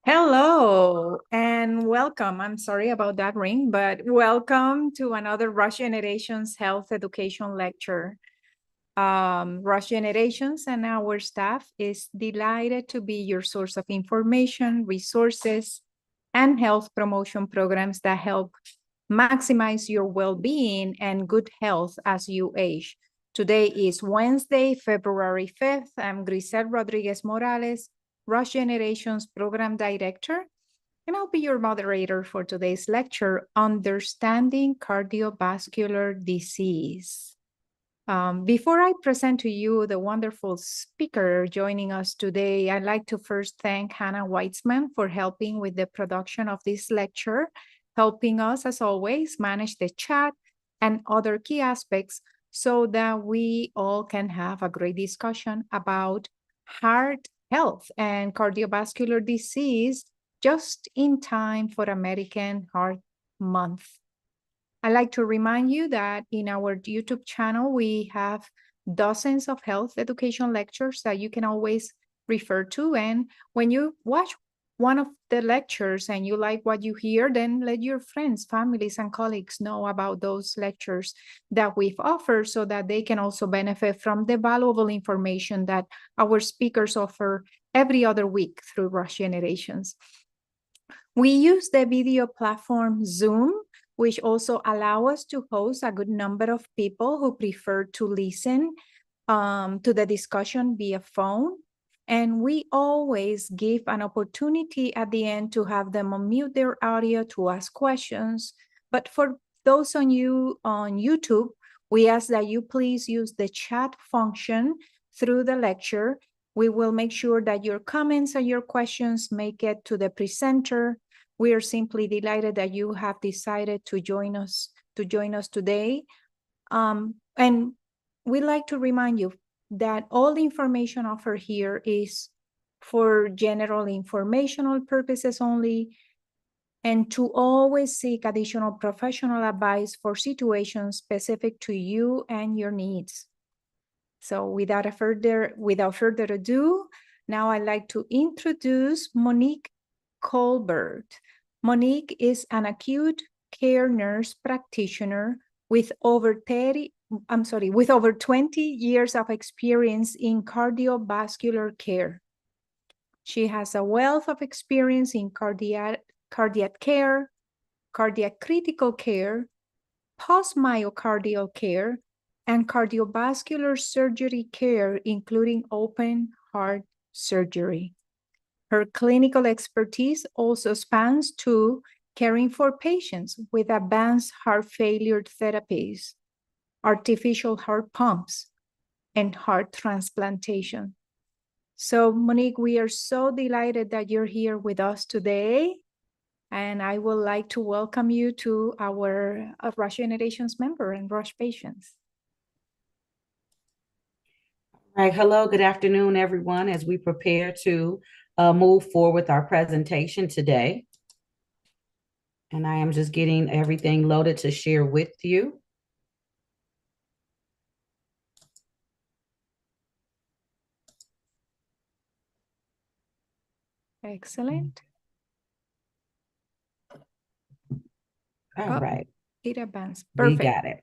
Hello and welcome. I'm sorry about that ring, but welcome to another Rush Generations Health Education Lecture. Rush Generations and our staff is delighted to be your source of information, resources, and health promotion programs that help maximize your well-being and good health as you age. Today is Wednesday, February 5th. I'm Grisel Rodriguez Morales, Rush Generations Program Director, and I'll be your moderator for today's lecture, Understanding Cardiovascular Disease. Before I present to you the wonderful speaker joining us today, I'd like to first thank Hannah Weitzman for helping with the production of this lecture, helping us, as always, manage the chat and other key aspects so that we all can have a great discussion about heart health and cardiovascular disease just in time for American Heart Month. I'd like to remind you that in our YouTube channel, we have dozens of health education lectures that you can always refer to. And when you watch one of the lectures and you like what you hear, then let your friends, families, and colleagues know about those lectures that we've offered so that they can also benefit from the valuable information that our speakers offer every other week through Rush Generations. We use the video platform Zoom, which also allow us to host a good number of people who prefer to listen to the discussion via phone. And we always give an opportunity at the end to have them unmute their audio to ask questions. But for those on YouTube, we ask that you please use the chat function through the lecture. We will make sure that your comments and your questions make it to the presenter. We are simply delighted that you have decided to join us today. And we'd like to remind you that all the information offered here is for general informational purposes only, and to always seek additional professional advice for situations specific to you and your needs. So without further ado, now I'd like to introduce Monique Colbert. Monique is an acute care nurse practitioner with over 20 years of experience in cardiovascular care. She has a wealth of experience in cardiac care, cardiac critical care, post-myocardial care, and cardiovascular surgery care, including open heart surgery. Her clinical expertise also spans to caring for patients with advanced heart failure therapies, artificial heart pumps, and heart transplantation. So, Monique, we are so delighted that you're here with us today. And I would like to welcome you to our Rush Generations member and Rush patients. All right. Hello. Good afternoon, everyone, as we prepare to move forward with our presentation today. And I am just getting everything loaded to share with you. Excellent. All right. It advanced. Perfect. We got it.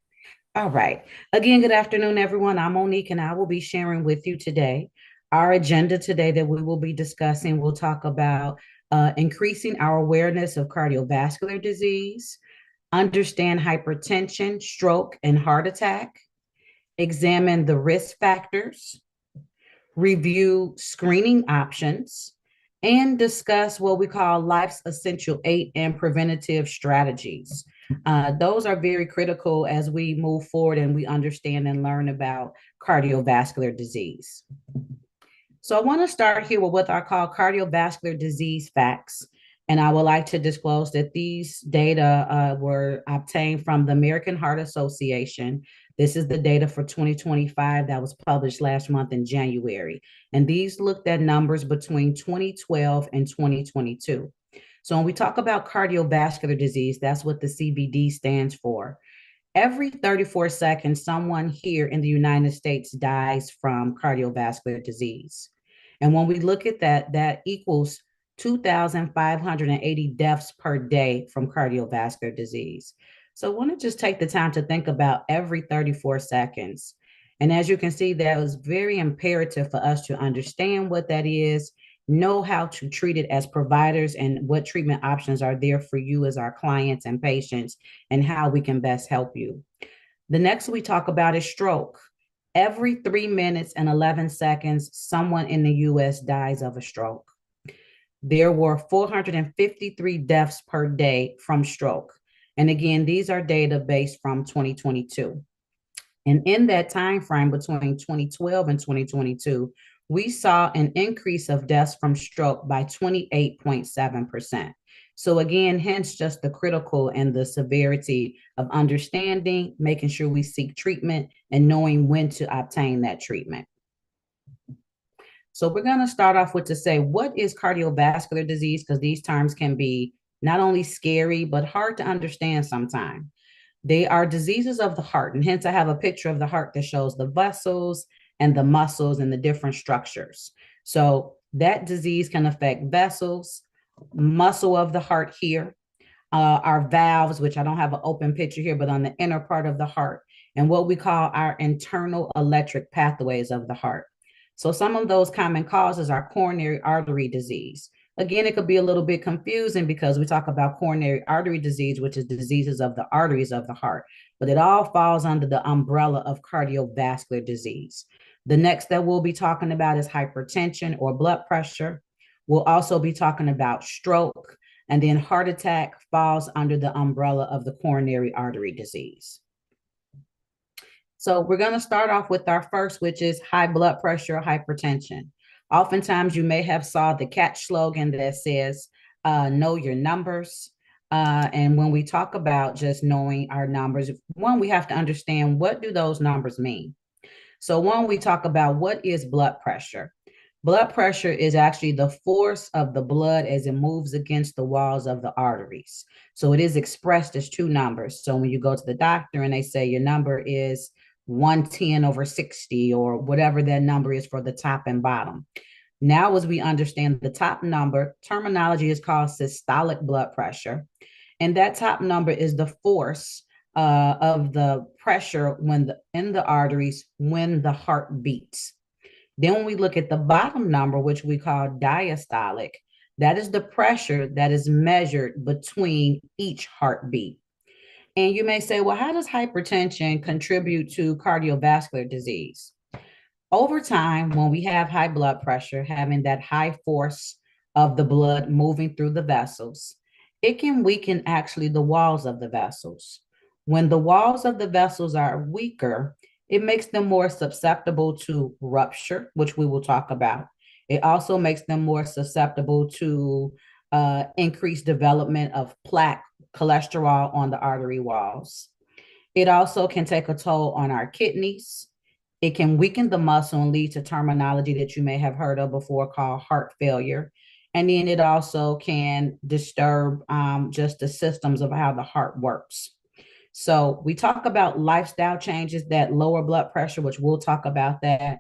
All right. Again, good afternoon, everyone. I'm Monique, and I will be sharing with you today. Our agenda today that we will be discussing, we'll talk about increasing our awareness of cardiovascular disease, understand hypertension, stroke, and heart attack, examine the risk factors, review screening options, and discuss what we call life's essential 8 and preventative strategies. Those are very critical as we move forward and we understand and learn about cardiovascular disease. So I want to start here with what I call cardiovascular disease facts. And I would like to disclose that these data were obtained from the American Heart Association. This is the data for 2025 that was published last month in January. And these looked at numbers between 2012 and 2022. So when we talk about cardiovascular disease, that's what the CVD stands for. Every 34 seconds, someone here in the United States dies from cardiovascular disease. And when we look at that, that equals 2,580 deaths per day from cardiovascular disease. So I want to just take the time to think about every 34 seconds. And as you can see, that was very imperative for us to understand what that is, know how to treat it as providers, and what treatment options are there for you as our clients and patients, and how we can best help you. The next we talk about is stroke. Every 3 minutes and 11 seconds, someone in the US dies of a stroke. There were 453 deaths per day from stroke. And again, these are data based from 2022. And in that time frame between 2012 and 2022, we saw an increase of deaths from stroke by 28.7%. So again, hence just the critical and the severity of understanding, making sure we seek treatment, and knowing when to obtain that treatment. So we're going to start off with to say, what is cardiovascular disease? Because these terms can be not only scary, but hard to understand sometimes. They are diseases of the heart. And hence I have a picture of the heart that shows the vessels and the muscles and the different structures. So that disease can affect vessels, muscle of the heart here, our valves, which I don't have an open picture here, but on the inner part of the heart, and what we call our internal electric pathways of the heart. So some of those common causes are coronary artery disease. Again, it could be a little bit confusing because we talk about coronary artery disease, which is diseases of the arteries of the heart, but it all falls under the umbrella of cardiovascular disease. The next that we'll be talking about is hypertension or blood pressure. We'll also be talking about stroke, and then heart attack falls under the umbrella of the coronary artery disease. So we're going to start off with our first, which is high blood pressure or hypertension. Oftentimes you may have saw the catch slogan that says, know your numbers. And when we talk about just knowing our numbers, one, we have to understand, what do those numbers mean? So one, we talk about what is blood pressure. Blood pressure is actually the force of the blood as it moves against the walls of the arteries. So it is expressed as two numbers. So when you go to the doctor and they say your number is 110/60 or whatever that number is for the top and bottom. Now, as we understand the top number, terminology is called systolic blood pressure. And that top number is the force of the pressure in the arteries when the heart beats. Then when we look at the bottom number, which we call diastolic, that is the pressure that is measured between each heartbeat. And you may say, well, how does hypertension contribute to cardiovascular disease? Over time, when we have high blood pressure, having that high force of the blood moving through the vessels, it can weaken actually the walls of the vessels. When the walls of the vessels are weaker, it makes them more susceptible to rupture, which we will talk about. It also makes them more susceptible to increased development of plaque, cholesterol on the artery walls. It also can take a toll on our kidneys. It can weaken the muscle and lead to terminology that you may have heard of before called heart failure. And then it also can disturb just the systems of how the heart works. So we talk about lifestyle changes that lower blood pressure, which we'll talk about that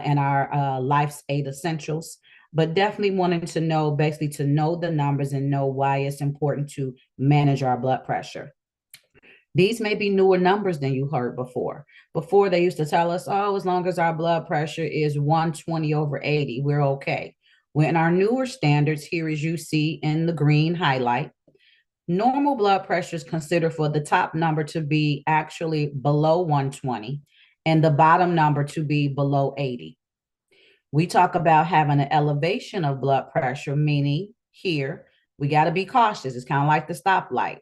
in our Life's 8 Essentials. But definitely wanting to know, basically to know the numbers and know why it's important to manage our blood pressure. These may be newer numbers than you heard before. Before they used to tell us, oh, as long as our blood pressure is 120/80, we're okay. When our newer standards here, as you see in the green highlight, normal blood pressure is considered for the top number to be actually below 120 and the bottom number to be below 80. We talk about having an elevation of blood pressure, meaning here, we got to be cautious. It's kind of like the stoplight.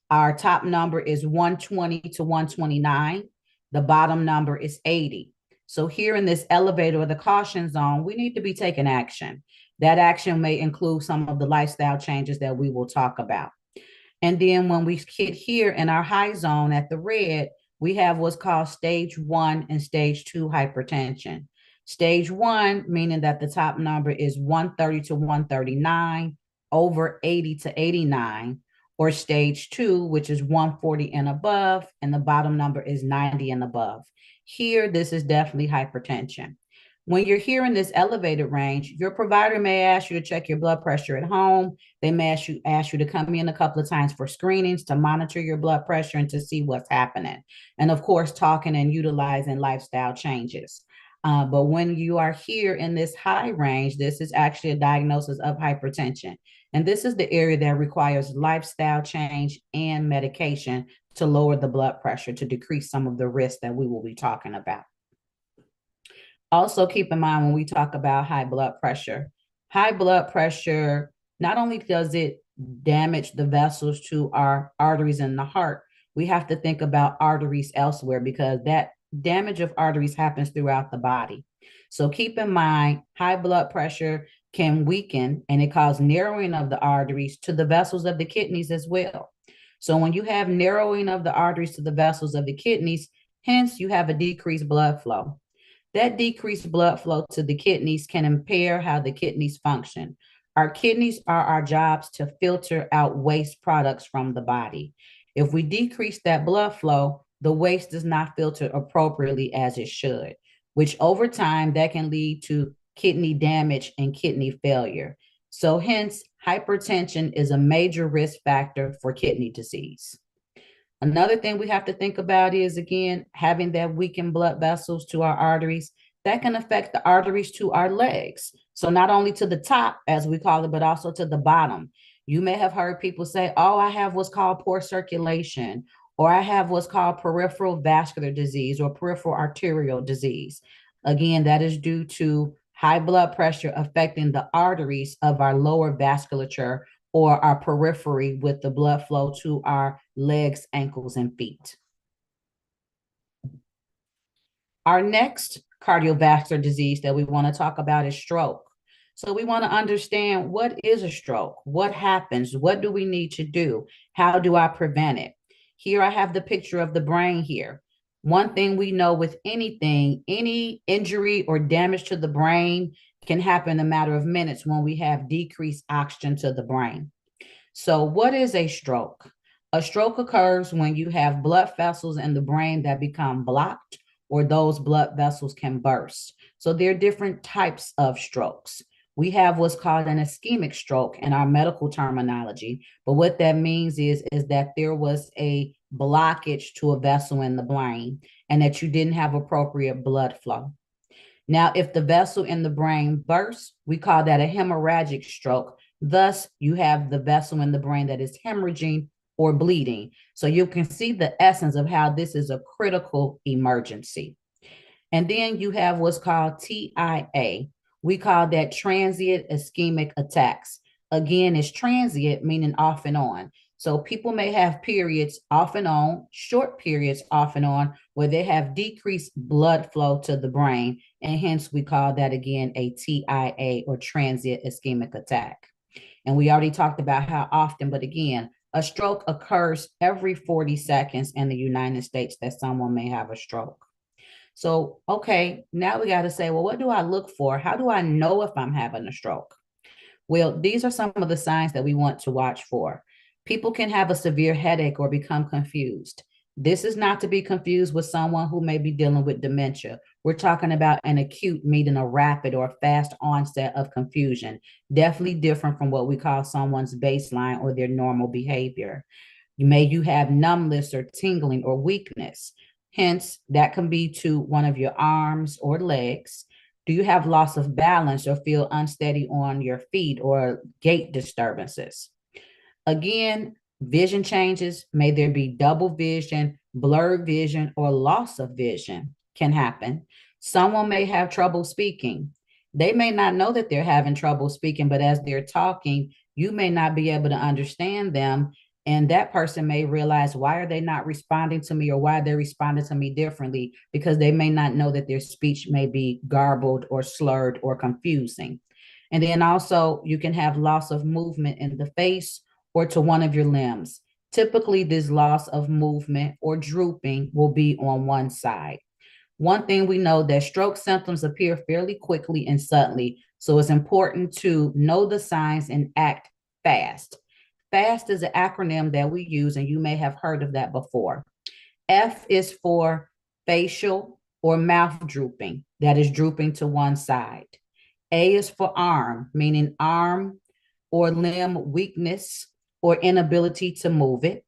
Our top number is 120/129. The bottom number is 80. So here in this elevator or the caution zone, we need to be taking action. That action may include some of the lifestyle changes that we will talk about. And then when we hit here in our high zone at the red, we have what's called stage 1 and stage 2 hypertension. Stage 1, meaning that the top number is 130/139, over 80/89, or stage 2, which is 140 and above, and the bottom number is 90 and above. Here, this is definitely hypertension. When you're here in this elevated range, your provider may ask you to check your blood pressure at home. They may ask you to come in a couple of times for screenings to monitor your blood pressure and to see what's happening. And of course, talking and utilizing lifestyle changes. But when you are here in this high range, this is actually a diagnosis of hypertension. And this is the area that requires lifestyle change and medication to lower the blood pressure to decrease some of the risks that we will be talking about. Also, keep in mind when we talk about high blood pressure, not only does it damage the vessels to our arteries in the heart, we have to think about arteries elsewhere because that damage of arteries happens throughout the body. So keep in mind, high blood pressure can weaken and it causes narrowing of the arteries to the vessels of the kidneys as well. So when you have narrowing of the arteries to the vessels of the kidneys, hence you have a decreased blood flow. That decreased blood flow to the kidneys can impair how the kidneys function. Our kidneys are our jobs to filter out waste products from the body. If we decrease that blood flow, the waste does not filter appropriately as it should, which over time that can lead to kidney damage and kidney failure. So hence, hypertension is a major risk factor for kidney disease. Another thing we have to think about is, again, having that weakened blood vessels to our arteries, that can affect the arteries to our legs. So not only to the top, as we call it, but also to the bottom. You may have heard people say, oh, I have what's called poor circulation, or I have what's called peripheral vascular disease or peripheral arterial disease. Again, that is due to high blood pressure affecting the arteries of our lower vasculature or our periphery with the blood flow to our legs, ankles, and feet. Our next cardiovascular disease that we want to talk about is stroke. So we want to understand, what is a stroke? What happens? What do we need to do? How do I prevent it? Here I have the picture of the brain here. One thing we know with anything, any injury or damage to the brain can happen in a matter of minutes when we have decreased oxygen to the brain. So what is a stroke? A stroke occurs when you have blood vessels in the brain that become blocked or those blood vessels can burst. So there are different types of strokes. We have what's called an ischemic stroke in our medical terminology. But what that means is that there was a blockage to a vessel in the brain and that you didn't have appropriate blood flow. Now, if the vessel in the brain bursts, we call that a hemorrhagic stroke. Thus, you have the vessel in the brain that is hemorrhaging or bleeding. So you can see the essence of how this is a critical emergency. And then you have what's called TIA. We call that transient ischemic attacks. Again, it's transient, meaning off and on. So people may have periods off and on, short periods off and on, where they have decreased blood flow to the brain. And hence we call that, again, a TIA or transient ischemic attack. And we already talked about how often, but again, a stroke occurs every 40 seconds in the United States that someone may have a stroke. So, okay, now we got to say, well, what do I look for? How do I know if I'm having a stroke? Well, these are some of the signs that we want to watch for. People can have a severe headache or become confused. This is not to be confused with someone who may be dealing with dementia. We're talking about an acute, meaning a rapid or fast onset of confusion. Definitely different from what we call someone's baseline or their normal behavior. You have numbness or tingling or weakness. Hence, that can be to one of your arms or legs. Do you have loss of balance or feel unsteady on your feet or gait disturbances? Again, vision changes. May there be double vision, blurred vision, or loss of vision can happen. Someone may have trouble speaking. They may not know that they're having trouble speaking, but as they're talking, you may not be able to understand them. And that person may realize, why are they not responding to me, or why they're responding to me differently? Because they may not know that their speech may be garbled or slurred or confusing. And then also you can have loss of movement in the face or to one of your limbs. Typically, this loss of movement or drooping will be on one side. One thing we know, that stroke symptoms appear fairly quickly and suddenly, so it's important to know the signs and act fast. FAST is an acronym that we use, and you may have heard of that before. F is for facial, or mouth drooping, that is drooping to one side. A is for arm, meaning arm or limb weakness or inability to move it.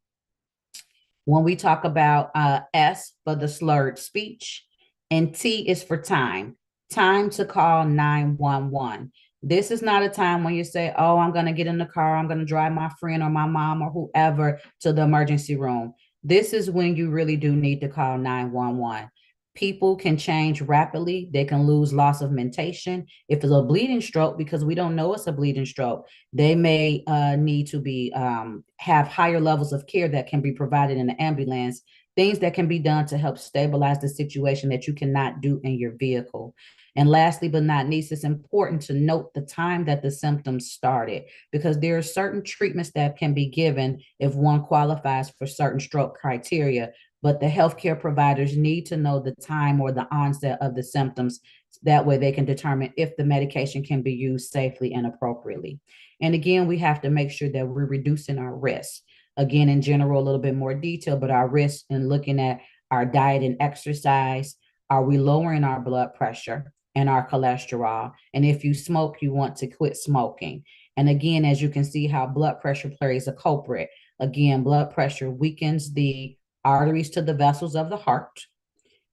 When we talk about S for the slurred speech, and T is for time, time to call 911. This is not a time when you say, oh, I'm going to get in the car, I'm going to drive my friend or my mom or whoever to the emergency room. This is when you really do need to call 911. People can change rapidly. They can lose loss of mentation. If it's a bleeding stroke, because we don't know it's a bleeding stroke, they may need to be have higher levels of care that can be provided in the ambulance, things that can be done to help stabilize the situation that you cannot do in your vehicle. And lastly, but not least, it's important to note the time that the symptoms started, because there are certain treatments that can be given if one qualifies for certain stroke criteria, but the healthcare providers need to know the time or the onset of the symptoms. That way they can determine if the medication can be used safely and appropriately. And again, we have to make sure that we're reducing our risk. Again, in general, a little bit more detail, but our risk in looking at our diet and exercise. Are we lowering our blood pressure and our cholesterol? And if you smoke, you want to quit smoking. And again, as you can see how blood pressure plays a culprit. Again, blood pressure weakens the arteries to the vessels of the heart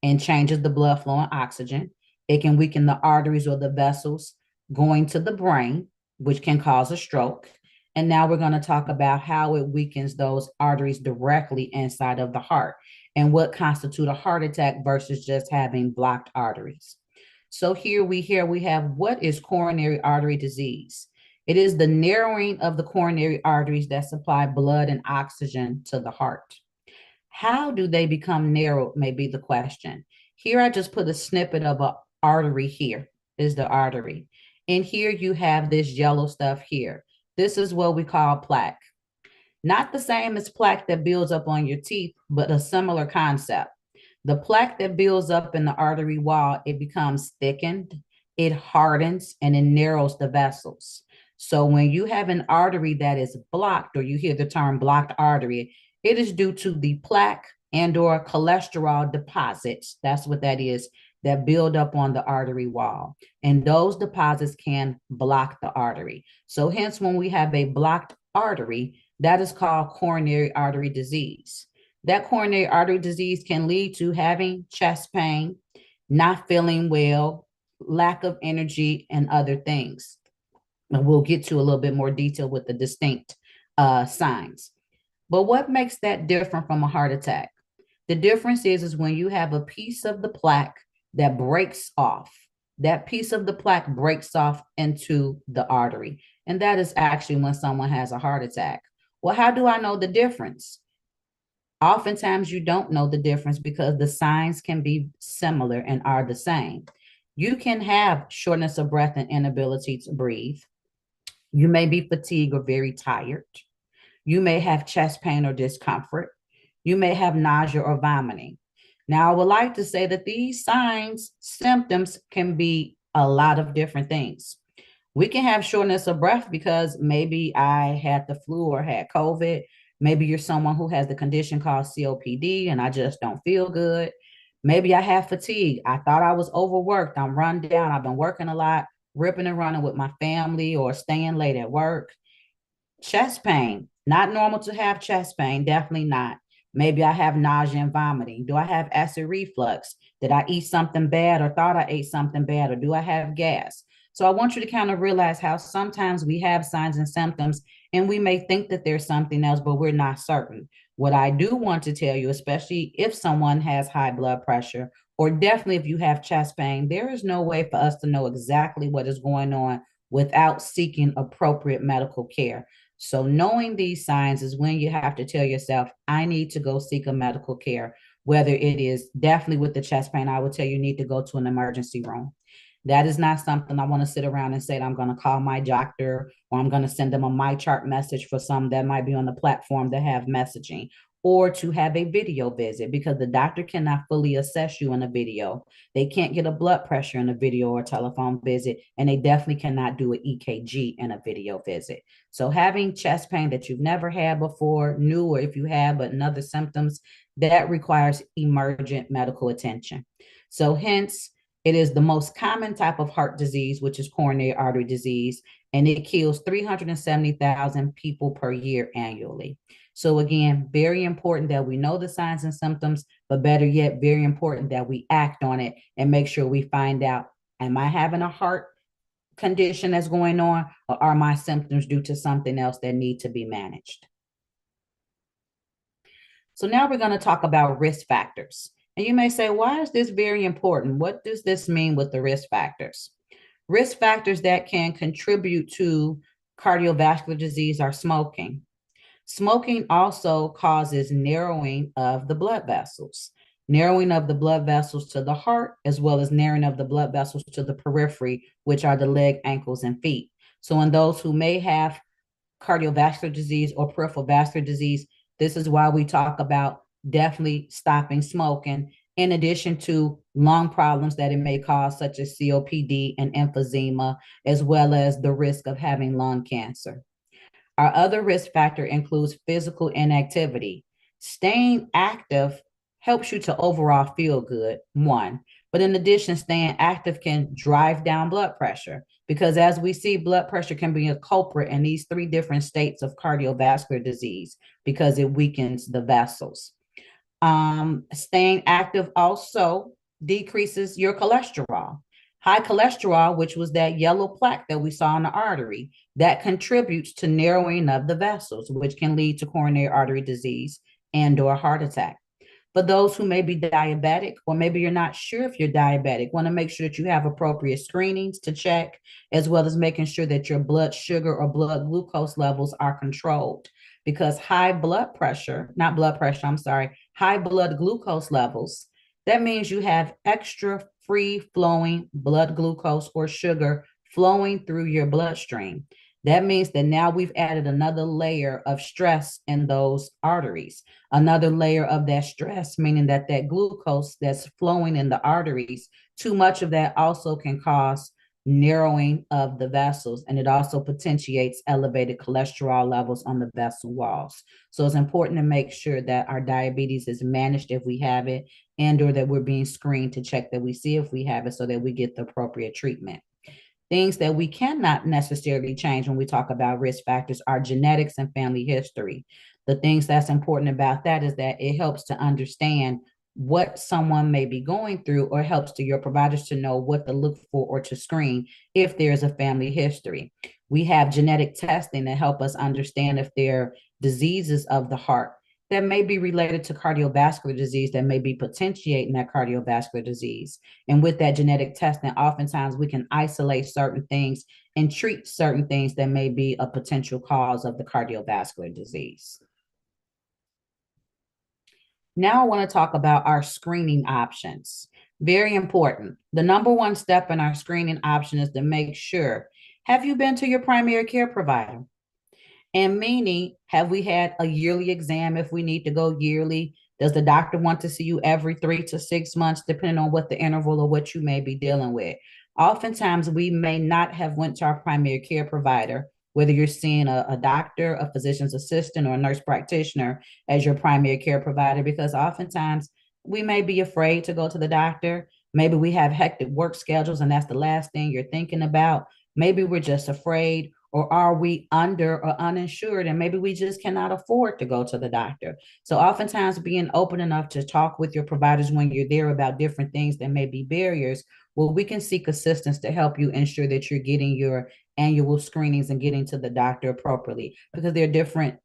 and changes the blood flow and oxygen. It can weaken the arteries or the vessels going to the brain, which can cause a stroke. And now we're going to talk about how it weakens those arteries directly inside of the heart and what constitutes a heart attack versus just having blocked arteries. So here we have what is coronary artery disease. It is the narrowing of the coronary arteries that supply blood and oxygen to the heart. How do they become narrowed may be the question. Here I just put a snippet of an artery. Here is the artery. And here you have this yellow stuff here. This is what we call plaque. Not the same as plaque that builds up on your teeth, but a similar concept. The plaque that builds up in the artery wall, it becomes thickened, it hardens, and it narrows the vessels. So when you have an artery that is blocked, or you hear the term blocked artery, it is due to the plaque and or cholesterol deposits. That's what that is, that build up on the artery wall. And those deposits can block the artery. So hence, when we have a blocked artery, that is called coronary artery disease. That coronary artery disease can lead to having chest pain, not feeling well, lack of energy, and other things. And we'll get to a little bit more detail with the distinct signs. But what makes that different from a heart attack? The difference is when you have a piece of the plaque that breaks off, that piece of the plaque breaks off into the artery. And that is actually when someone has a heart attack. Well, how do I know the difference? Oftentimes you don't know the difference because the signs can be similar and are the same. You can have shortness of breath and inability to breathe. You may be fatigued or very tired. You may have chest pain or discomfort. You may have nausea or vomiting. Now, I would like to say that these signs, symptoms can be a lot of different things. We can have shortness of breath because maybe I had the flu or had COVID. Maybe you're someone who has the condition called COPD and I just don't feel good. Maybe I have fatigue. I thought I was overworked. I'm run down. I've been working a lot, ripping and running with my family or staying late at work. Chest pain, not normal to have chest pain, definitely not. Maybe I have nausea and vomiting. Do I have acid reflux? Did I eat something bad or thought I ate something bad? Or do I have gas? So I want you to kind of realize how sometimes we have signs and symptoms and we may think that there's something else, but we're not certain. What I do want to tell you, especially if someone has high blood pressure, or definitely if you have chest pain, there is no way for us to know exactly what is going on without seeking appropriate medical care. So knowing these signs is when you have to tell yourself, I need to go seek a medical care, whether it is definitely with the chest pain, I would tell you need to go to an emergency room. That is not something I want to sit around and say, I'm going to call my doctor or I'm going to send them a my chart message for some that might be on the platform that have messaging, or to have a video visit because the doctor cannot fully assess you in a video. They can't get a blood pressure in a video or telephone visit, and they definitely cannot do an EKG in a video visit. So having chest pain that you've never had before, new, or if you have, but other symptoms, that requires emergent medical attention. So hence, it is the most common type of heart disease, which is coronary artery disease, and it kills 370,000 people per year annually. So again, very important that we know the signs and symptoms, but better yet, very important that we act on it and make sure we find out, am I having a heart condition that's going on, or are my symptoms due to something else that need to be managed? So now we're going to talk about risk factors. And you may say, why is this very important? What does this mean with the risk factors? Risk factors that can contribute to cardiovascular disease are smoking. Smoking also causes narrowing of the blood vessels, narrowing of the blood vessels to the heart, as well as narrowing of the blood vessels to the periphery, which are the leg, ankles, and feet. So in those who may have cardiovascular disease or peripheral vascular disease, this is why we talk about definitely stopping smoking, in addition to lung problems that it may cause, such as COPD and emphysema, as well as the risk of having lung cancer. Our other risk factor includes physical inactivity. Staying active helps you to overall feel good, one. But in addition, staying active can drive down blood pressure, because as we see, blood pressure can be a culprit in these three different states of cardiovascular disease because it weakens the vessels. Staying active also decreases your cholesterol. High cholesterol, which was that yellow plaque that we saw in the artery, that contributes to narrowing of the vessels, which can lead to coronary artery disease and or heart attack. For those who may be diabetic, or maybe you're not sure if you're diabetic, want to make sure that you have appropriate screenings to check, as well as making sure that your blood sugar or blood glucose levels are controlled. Because high blood pressure, not blood pressure, I'm sorry, high blood glucose levels, that means you have extra free flowing blood glucose or sugar flowing through your bloodstream. That means that now we've added another layer of stress in those arteries, another layer of that stress, meaning that that glucose that's flowing in the arteries, too much of that also can cause narrowing of the vessels, and it also potentiates elevated cholesterol levels on the vessel walls. So it's important to make sure that our diabetes is managed if we have it, and or that we're being screened to check that we see if we have it so that we get the appropriate treatment. Things that we cannot necessarily change when we talk about risk factors are genetics and family history. The things that's important about that is that it helps to understand what someone may be going through, or helps to your providers to know what to look for or to screen if there's a family history. We have genetic testing that help us understand if there are diseases of the heart that may be related to cardiovascular disease that may be potentiating that cardiovascular disease. And with that genetic testing, oftentimes we can isolate certain things and treat certain things that may be a potential cause of the cardiovascular disease. Now I want to talk about our screening options. Very important. The number one step in our screening option is to make sure, have you been to your primary care provider? And meaning, have we had a yearly exam if we need to go yearly? Does the doctor want to see you every 3 to 6 months, depending on what the interval or what you may be dealing with? Oftentimes, we may not have went to our primary care provider, whether you're seeing a doctor, a physician's assistant, or a nurse practitioner as your primary care provider, because oftentimes we may be afraid to go to the doctor. Maybe we have hectic work schedules and that's the last thing you're thinking about. Maybe we're just afraid, or are we under or uninsured and maybe we just cannot afford to go to the doctor? So oftentimes being open enough to talk with your providers when you're there about different things that may be barriers, well, we can seek assistance to help you ensure that you're getting your annual screenings and getting to the doctor appropriately, because there are different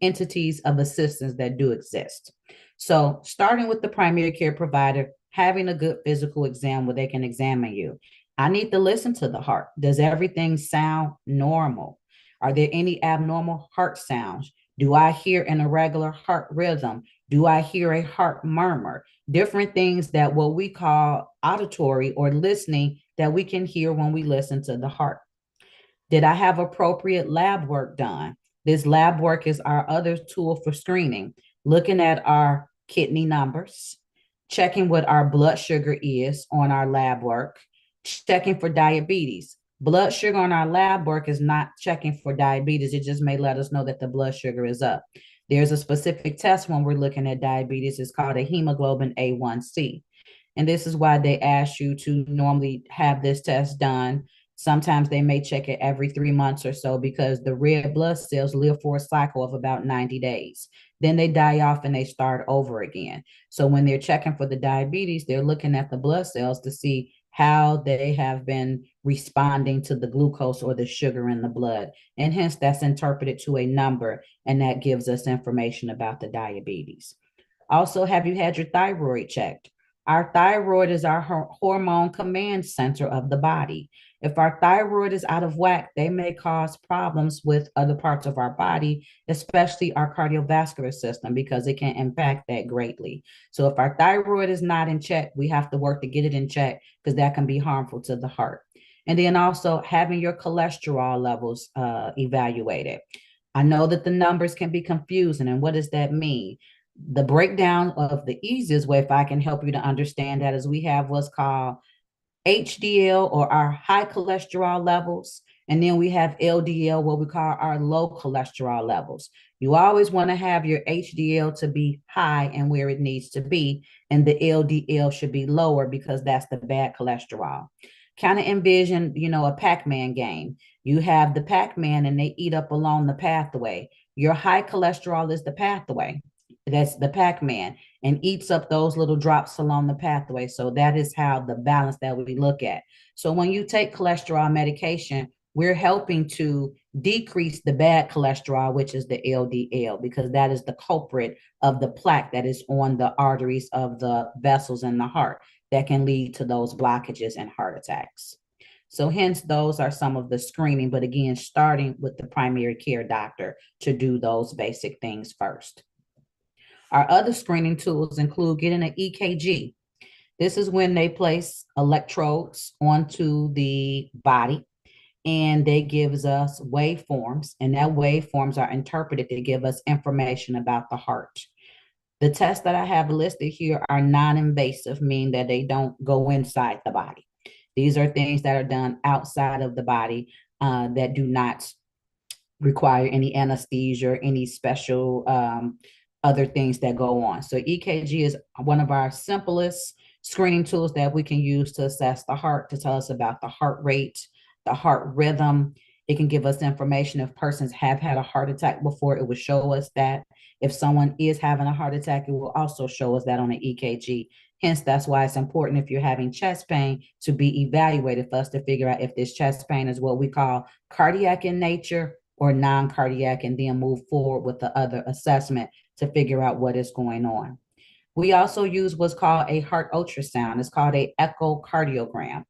entities of assistance that do exist. So starting with the primary care provider, having a good physical exam where they can examine you. I need to listen to the heart. Does everything sound normal? Are there any abnormal heart sounds? Do I hear an irregular heart rhythm? Do I hear a heart murmur? Different things that what we call auditory or listening that we can hear when we listen to the heart. Did I have appropriate lab work done? This lab work is our other tool for screening, looking at our kidney numbers, checking what our blood sugar is on our lab work, checking for diabetes. Blood sugar on our lab work is not checking for diabetes. It just may let us know that the blood sugar is up. There's a specific test when we're looking at diabetes. It's called a hemoglobin A1C. And this is why they ask you to normally have this test done. Sometimes they may check it every 3 months or so because the red blood cells live for a cycle of about 90 days. Then they die off and they start over again. So when they're checking for the diabetes, they're looking at the blood cells to see how they have been responding to the glucose or the sugar in the blood. And hence that's interpreted to a number, and that gives us information about the diabetes. Also, have you had your thyroid checked? Our thyroid is our hormone command center of the body. If our thyroid is out of whack, they may cause problems with other parts of our body, especially our cardiovascular system, because it can impact that greatly. So if our thyroid is not in check, we have to work to get it in check because that can be harmful to the heart. And then also having your cholesterol levels evaluated. I know that the numbers can be confusing. And what does that mean? The breakdown of the easiest way, if I can help you to understand that, is we have what's called HDL, or our high cholesterol levels. And then we have LDL, what we call our low cholesterol levels. You always want to have your HDL to be high and where it needs to be, and the LDL should be lower because that's the bad cholesterol. Kind of envision, a Pac-Man game. You have the Pac-Man and they eat up along the pathway. Your high cholesterol is the pathway. That's the Pac-Man, and eats up those little drops along the pathway. So that is how the balance that we look at. So when you take cholesterol medication, we're helping to decrease the bad cholesterol, which is the LDL, because that is the culprit of the plaque that is on the arteries of the vessels in the heart that can lead to those blockages and heart attacks. So hence, those are some of the screening, but again, starting with the primary care doctor to do those basic things first. Our other screening tools include getting an EKG. This is when they place electrodes onto the body and they gives us waveforms, and that waveforms are interpreted to give us information about the heart. The tests that I have listed here are non-invasive, meaning that they don't go inside the body. These are things that are done outside of the body that do not require any anesthesia or any special other things that go on. So EKG is one of our simplest screening tools that we can use to assess the heart, to tell us about the heart rate, the heart rhythm. It can give us information if persons have had a heart attack before. It will show us that. If someone is having a heart attack, it will also show us that on the EKG. Hence, that's why it's important, if you're having chest pain, to be evaluated for us to figure out if this chest pain is what we call cardiac in nature or non-cardiac, and then move forward with the other assessment to figure out what is going on. We also use what's called a heart ultrasound. It's called an echocardiogram.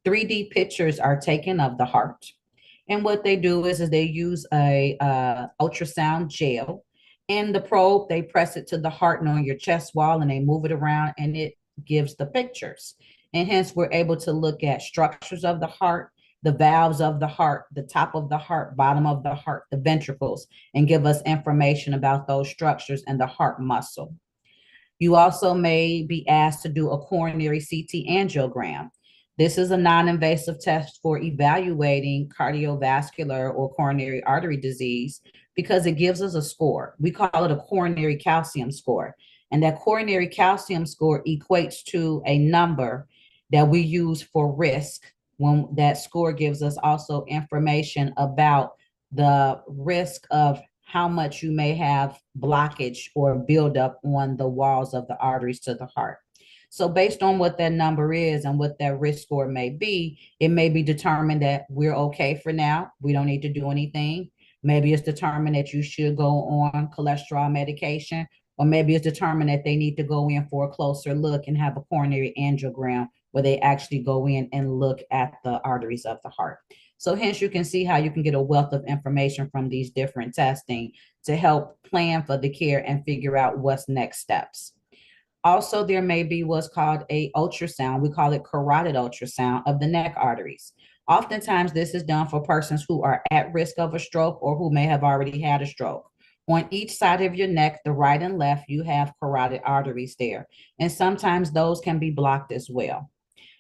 3D pictures are taken of the heart. And what they do is they use a ultrasound gel. And the probe, they press it to the heart and on your chest wall, and they move it around, and it gives the pictures. And hence, we're able to look at structures of the heart, the valves of the heart, the top of the heart, bottom of the heart, the ventricles, and give us information about those structures and the heart muscle. You also may be asked to do a coronary CT angiogram. This is a non-invasive test for evaluating cardiovascular or coronary artery disease because it gives us a score. We call it a coronary calcium score. And that coronary calcium score equates to a number that we use for risk. When that score gives us also information about the risk of how much you may have blockage or buildup on the walls of the arteries to the heart. So based on what that number is and what that risk score may be, it may be determined that we're okay for now. We don't need to do anything. Maybe it's determined that you should go on cholesterol medication, or maybe it's determined that they need to go in for a closer look and have a coronary angiogram where they actually go in and look at the arteries of the heart. So hence, you can see how you can get a wealth of information from these different testing to help plan for the care and figure out what's next steps. Also, there may be what's called a ultrasound. We call it carotid ultrasound of the neck arteries. Oftentimes, this is done for persons who are at risk of a stroke or who may have already had a stroke. On each side of your neck, the right and left, you have carotid arteries there. And sometimes those can be blocked as well.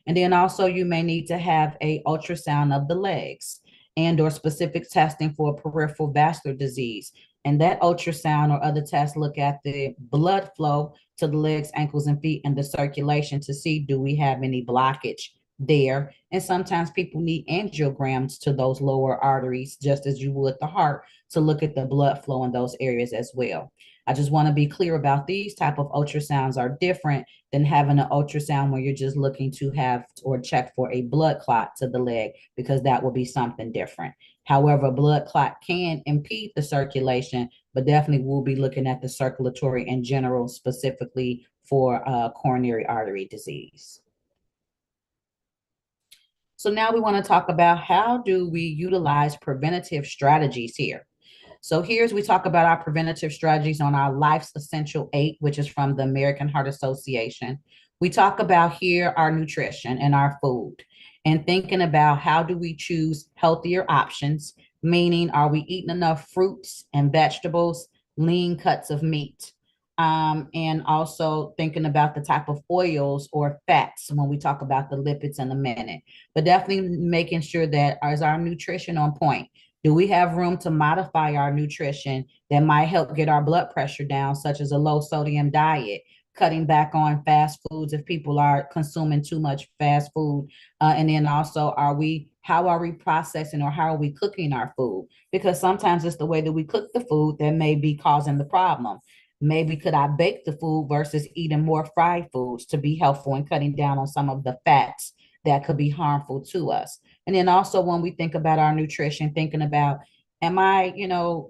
And then also you may need to have a ultrasound of the legs and or specific testing for peripheral vascular disease. And that ultrasound or other tests look at the blood flow to the legs, ankles, and feet and the circulation to see, do we have any blockage there? And sometimes people need angiograms to those lower arteries, just as you would the heart, to look at the blood flow in those areas as well. I just want to be clear about these type of ultrasounds are different than having an ultrasound where you're just looking to have or check for a blood clot to the leg, because that will be something different. However, a blood clot can impede the circulation, but definitely we'll be looking at the circulatory in general, specifically for coronary artery disease. So now we want to talk about how do we utilize preventative strategies here. So here's we talk about our preventative strategies on our Life's Essential 8, which is from the American Heart Association. We talk about here our nutrition and our food and thinking about how do we choose healthier options, meaning are we eating enough fruits and vegetables, lean cuts of meat, and also thinking about the type of oils or fats when we talk about the lipids in a minute, but definitely making sure that is our nutrition on point. Do we have room to modify our nutrition that might help get our blood pressure down, such as a low sodium diet, cutting back on fast foods if people are consuming too much fast food? And then also, how are we processing or how are we cooking our food? Because sometimes it's the way that we cook the food that may be causing the problem. Maybe could I bake the food versus eating more fried foods to be helpful in cutting down on some of the fats that could be harmful to us? And then also when we think about our nutrition, thinking about, am I,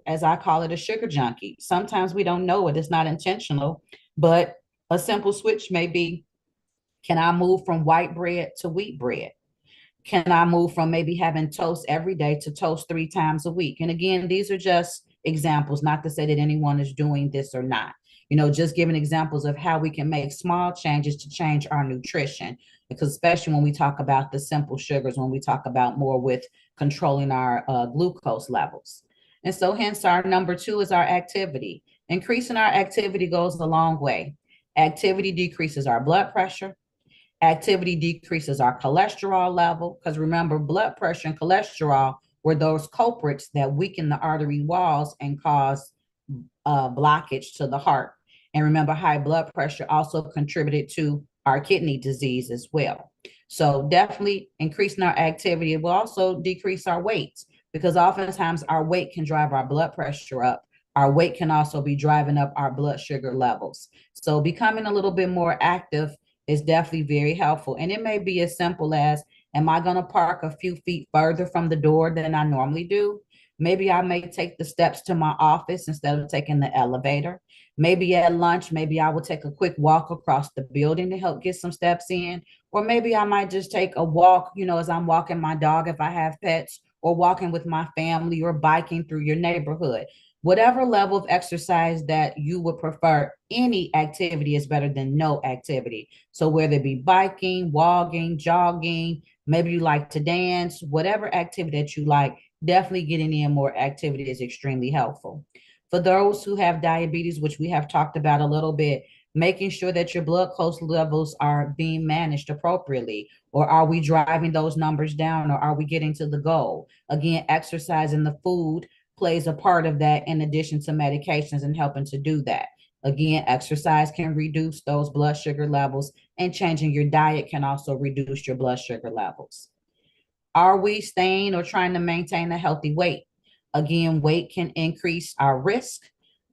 as I call it, a sugar junkie? Sometimes we don't know it. It's not intentional, but a simple switch may be, can I move from white bread to wheat bread? Can I move from maybe having toast every day to toast 3 times a week? And again, these are just examples, not to say that anyone is doing this or not. Just giving examples of how we can make small changes to change our nutrition, because especially when we talk about the simple sugars, when we talk about more with controlling our glucose levels. And so hence our number 2 is our activity. Increasing our activity goes a long way. Activity decreases our blood pressure. Activity decreases our cholesterol level, because remember, blood pressure and cholesterol were those culprits that weaken the artery walls and cause blockage to the heart. And remember, high blood pressure also contributed to our kidney disease as well. So definitely increasing our activity will also decrease our weight, because oftentimes our weight can drive our blood pressure up. Our weight can also be driving up our blood sugar levels. So becoming a little bit more active is definitely very helpful. And it may be as simple as, am I going to park a few feet further from the door than I normally do? Maybe I may take the steps to my office instead of taking the elevator. Maybe at lunch, maybe I will take a quick walk across the building to help get some steps in. Or maybe I might just take a walk, as I'm walking my dog if I have pets, or walking with my family, or biking through your neighborhood. Whatever level of exercise that you would prefer, any activity is better than no activity. So whether it be biking, walking, jogging, maybe you like to dance, whatever activity that you like, definitely getting in more activity is extremely helpful. For those who have diabetes, which we have talked about a little bit, making sure that your blood glucose levels are being managed appropriately, or are we driving those numbers down, or are we getting to the goal? Again, exercise and the food plays a part of that, in addition to medications and helping to do that. Again, exercise can reduce those blood sugar levels, and changing your diet can also reduce your blood sugar levels. Are we staying or trying to maintain a healthy weight? Again, weight can increase our risk,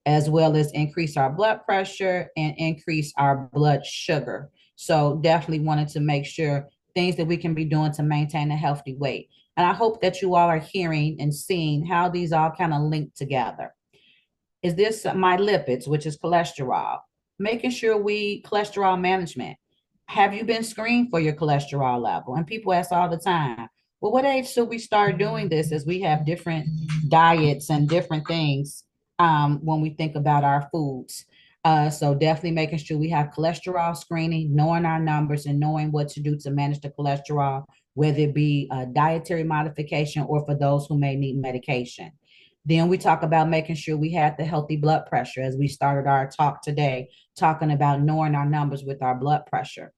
as well as increase our blood pressure and increase our blood sugar. So definitely wanted to make sure things that we can be doing to maintain a healthy weight. And I hope that you all are hearing and seeing how these all kind of link together. Is this my lipids, which is cholesterol? Making sure cholesterol management. Have you been screened for your cholesterol level? And people ask all the time, well, what age should we start doing this, as we have different diets and different things when we think about our foods? So definitely making sure we have cholesterol screening, knowing our numbers and knowing what to do to manage the cholesterol, whether it be a dietary modification or for those who may need medication. Then we talk about making sure we have the healthy blood pressure, as we started our talk today, talking about knowing our numbers with our blood pressure.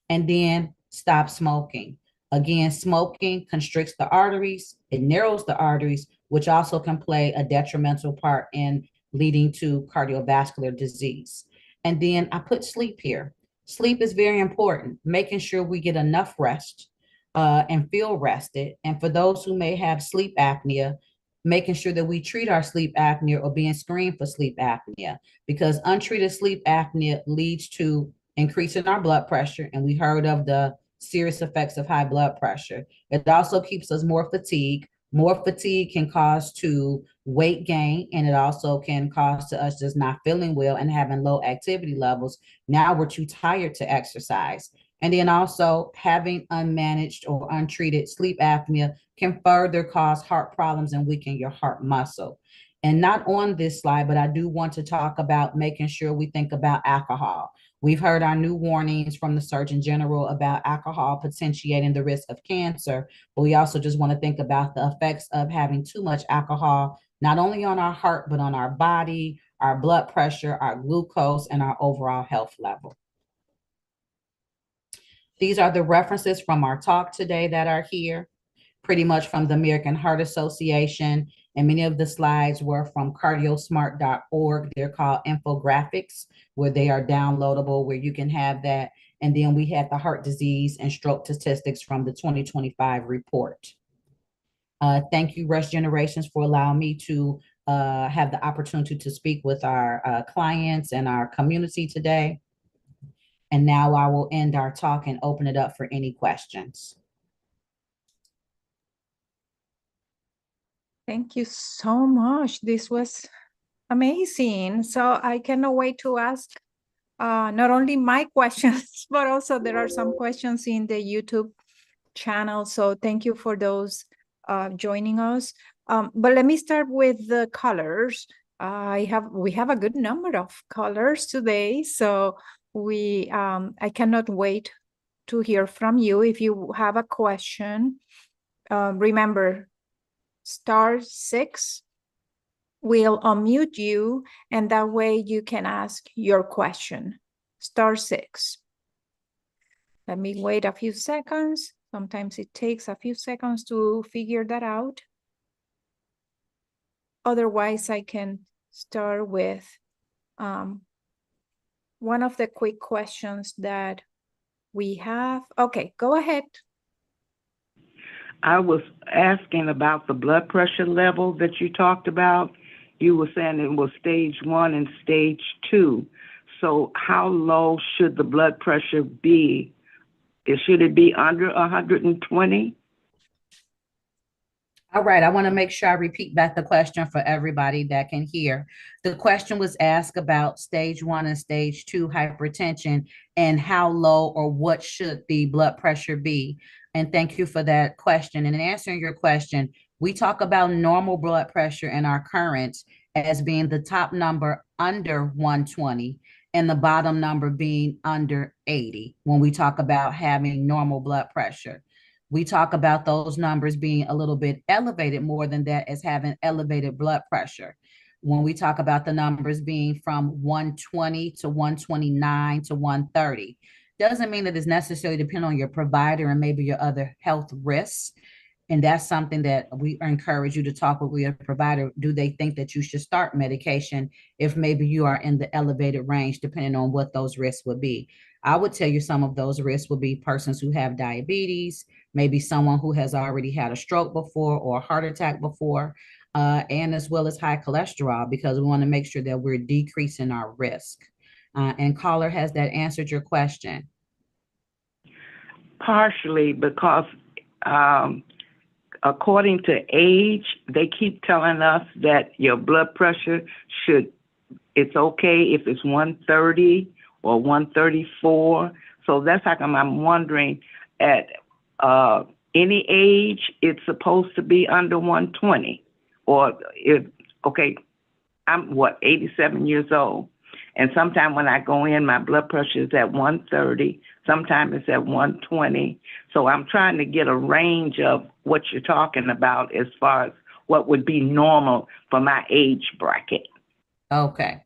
And then stop smoking. Again, smoking constricts the arteries, it narrows the arteries, which also can play a detrimental part in leading to cardiovascular disease. And then I put sleep here. Sleep is very important, making sure we get enough rest and feel rested. And for those who may have sleep apnea, making sure that we treat our sleep apnea or being screened for sleep apnea, because untreated sleep apnea leads to increasing our blood pressure. And we heard of the serious effects of high blood pressure. It also keeps us more fatigued. More fatigue can cause to weight gain, and it also can cause to us just not feeling well and having low activity levels. Now we're too tired to exercise. And then also having unmanaged or untreated sleep apnea can further cause heart problems and weaken your heart muscle. And not on this slide, but I do want to talk about making sure we think about alcohol. We've heard our new warnings from the Surgeon General about alcohol potentiating the risk of cancer, but we also just want to think about the effects of having too much alcohol, not only on our heart, but on our body, our blood pressure, our glucose, and our overall health level. These are the references from our talk today that are here, pretty much from the American Heart Association. And many of the slides were from cardiosmart.org. They're called infographics, where they are downloadable, where you can have that. And then we had the heart disease and stroke statistics from the 2025 report. Thank you, Rush Generations, for allowing me to have the opportunity to speak with our clients and our community today. And now I will end our talk and open it up for any questions. Thank you so much. This was amazing. So I cannot wait to ask not only my questions, but also there are some questions in the YouTube channel. So thank you for those joining us. But let me start with the colors. We have a good number of colors today. So I cannot wait to hear from you. If you have a question, remember, *6 will unmute you, and that way you can ask your question. *6. Let me wait a few seconds. Sometimes it takes a few seconds to figure that out. Otherwise, I can start with one of the quick questions that we have. Okay, go ahead. I was asking about the blood pressure level that you talked about. You were saying it was stage 1 and stage 2. So how low should the blood pressure be? Should it be under 120? All right, I want to make sure I repeat back the question for everybody that can hear. The question was asked about stage 1 and stage 2 hypertension and how low or what should the blood pressure be. And thank you for that question. And in answering your question, we talk about normal blood pressure in our currents as being the top number under 120 and the bottom number being under 80 when we talk about having normal blood pressure. We talk about those numbers being a little bit elevated more than that as having elevated blood pressure. When we talk about the numbers being from 120 to 129 to 130, doesn't mean that it's necessarily dependent on your provider and maybe your other health risks. And that's something that we encourage you to talk with your provider. Do they think that you should start medication if maybe you are in the elevated range, depending on what those risks would be? I would tell you some of those risks would be persons who have diabetes, maybe someone who has already had a stroke before or a heart attack before, and as well as high cholesterol, because we want to make sure that we're decreasing our risk. And caller, has that answered your question? Partially, because according to age, they keep telling us that your blood pressure it's okay if it's 130 or 134. So that's how I'm wondering, at any age, it's supposed to be under 120. Or I'm 87 years old. And sometimes when I go in, my blood pressure is at 130. Sometimes it's at 120. So I'm trying to get a range of what you're talking about as far as what would be normal for my age bracket. Okay.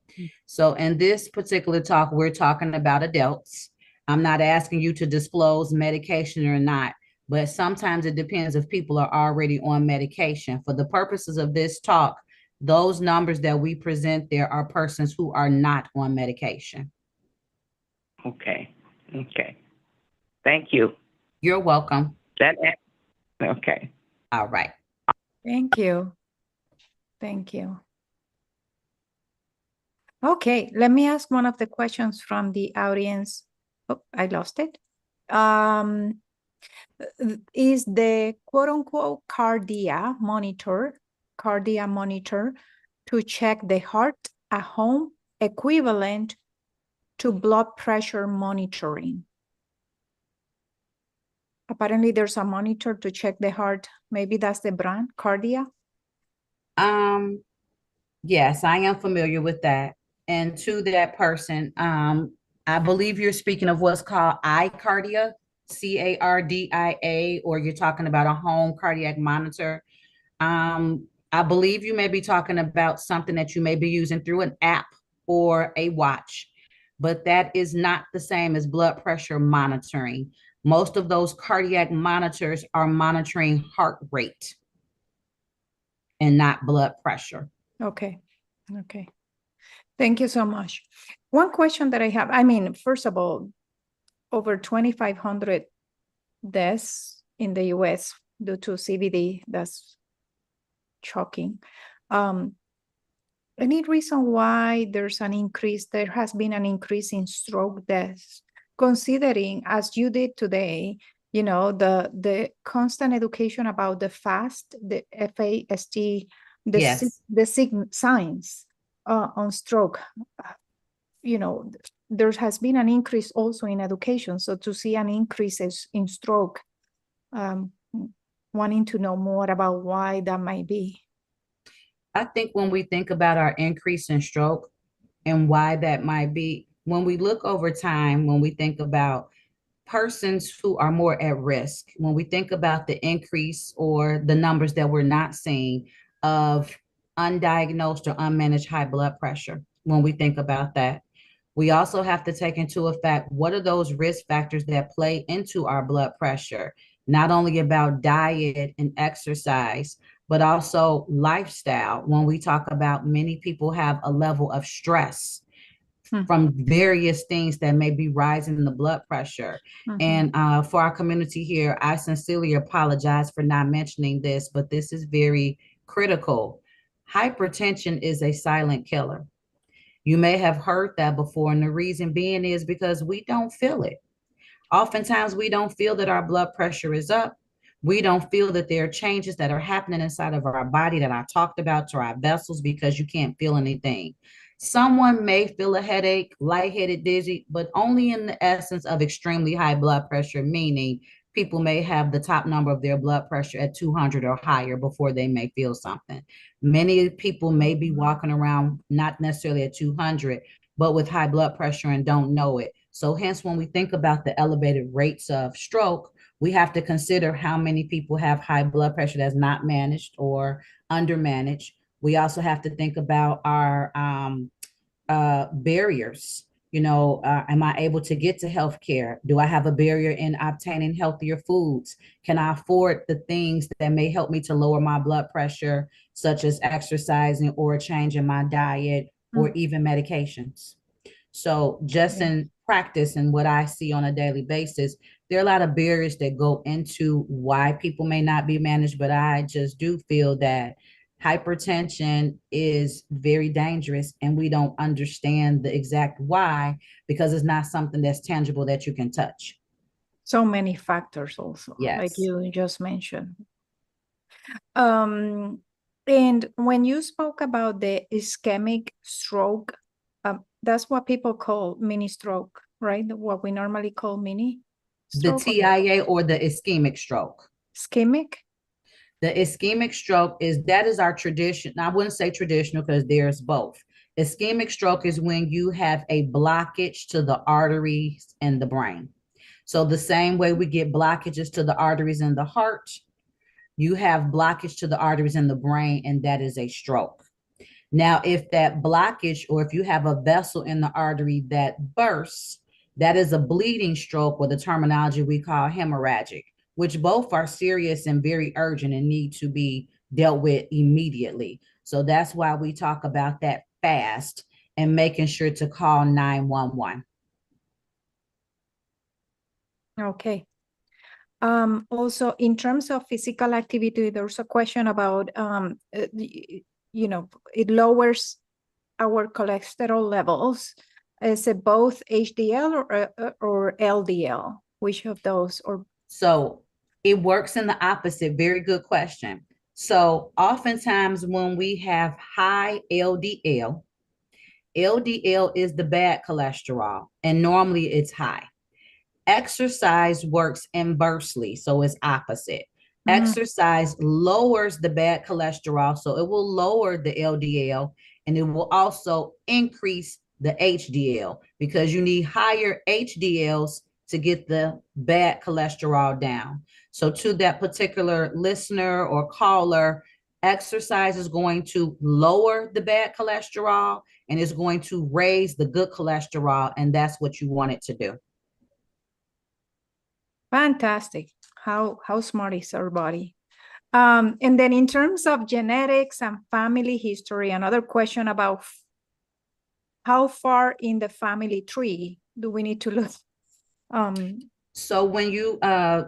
So in this particular talk, we're talking about adults. I'm not asking you to disclose medication or not, but sometimes it depends if people are already on medication. For the purposes of this talk, Those numbers that we present there are persons who are not on medication. Okay. Okay. Thank you. You're welcome. Okay. All right. Thank you. Thank you. Okay, let me ask one of the questions from the audience. Oh, I lost it. Is the quote unquote cardia monitor to check the heart at home equivalent to blood pressure monitoring? Apparently there's a monitor to check the heart. Maybe that's the brand, Cardia. Yes, I am familiar with that. And to that person, I believe you're speaking of what's called iCardia, CARDIA, or you're talking about a home cardiac monitor. I believe you may be talking about something that you may be using through an app or a watch, but that is not the same as blood pressure monitoring. Most of those cardiac monitors are monitoring heart rate and not blood pressure. Okay. Okay. Thank you so much. One question that I have, I mean, first of all, over 2,500 deaths in the US due to CVD. That's shocking. Any reason why there has been an increase in stroke deaths, considering, as you did today, the constant education about the FAST, the FAST, Yes. the signs on stroke. There has been an increase also in education. So to see an increase in stroke, wanting to know more about why that might be. I think when we think about our increase in stroke and why that might be, when we look over time, when we think about persons who are more at risk, when we think about the increase or the numbers that we're not seeing of undiagnosed or unmanaged high blood pressure, when we think about that, we also have to take into effect what are those risk factors that play into our blood pressure, not only about diet and exercise, but also lifestyle. When we talk about many people have a level of stress from various things that may be rising in the blood pressure. And for our community here, I sincerely apologize for not mentioning this, but this is very critical. Hypertension is a silent killer. You may have heard that before, and the reason being is because we don't feel it. Oftentimes, we don't feel that our blood pressure is up. We don't feel that there are changes that are happening inside of our body that I talked about to our vessels because you can't feel anything. Someone may feel a headache, lightheaded, dizzy, but only in the essence of extremely high blood pressure, meaning people may have the top number of their blood pressure at 200 or higher before they may feel something. Many people may be walking around not necessarily at 200, but with high blood pressure and don't know it. So hence, when we think about the elevated rates of stroke, we have to consider how many people have high blood pressure that's not managed or undermanaged. We also have to think about our barriers. Am I able to get to healthcare? Do I have a barrier in obtaining healthier foods? Can I afford the things that may help me to lower my blood pressure, such as exercising or a change in my diet or even medications? So just in practice and what I see on a daily basis, there are a lot of barriers that go into why people may not be managed, but I just do feel that hypertension is very dangerous and we don't understand the exact why because it's not something that's tangible that you can touch. So many factors also, like Yes. you just mentioned. And when you spoke about the ischemic stroke, that's what people call mini stroke, right? What we normally call mini stroke. The TIA or the ischemic stroke. Ischemic? The ischemic stroke is our tradition. I wouldn't say traditional because there's both. Ischemic stroke is when you have a blockage to the arteries in the brain. So the same way we get blockages to the arteries in the heart, you have blockage to the arteries in the brain, and that is a stroke. Now, if that blockage or if you have a vessel in the artery that bursts, that is a bleeding stroke, or the terminology we call hemorrhagic, which both are serious and very urgent and need to be dealt with immediately. So that's why we talk about that fast and making sure to call 911. Okay. Also, in terms of physical activity, there's a question about, you know, it lowers our cholesterol levels. Is it both HDL or LDL? Which of those? Or So it works in the opposite. Very good question. So oftentimes when we have high LDL, LDL is the bad cholesterol, and normally it's high. Exercise works inversely, so it's opposite. Exercise lowers the bad cholesterol, so it will lower the LDL, and it will also increase the HDL because you need higher HDLs to get the bad cholesterol down. So to that particular listener or caller, exercise is going to lower the bad cholesterol and it's going to raise the good cholesterol, and that's what you want it to do. fantastic. How smart is our body? And then in terms of genetics and family history, another question about how far in the family tree do we need to look? So when you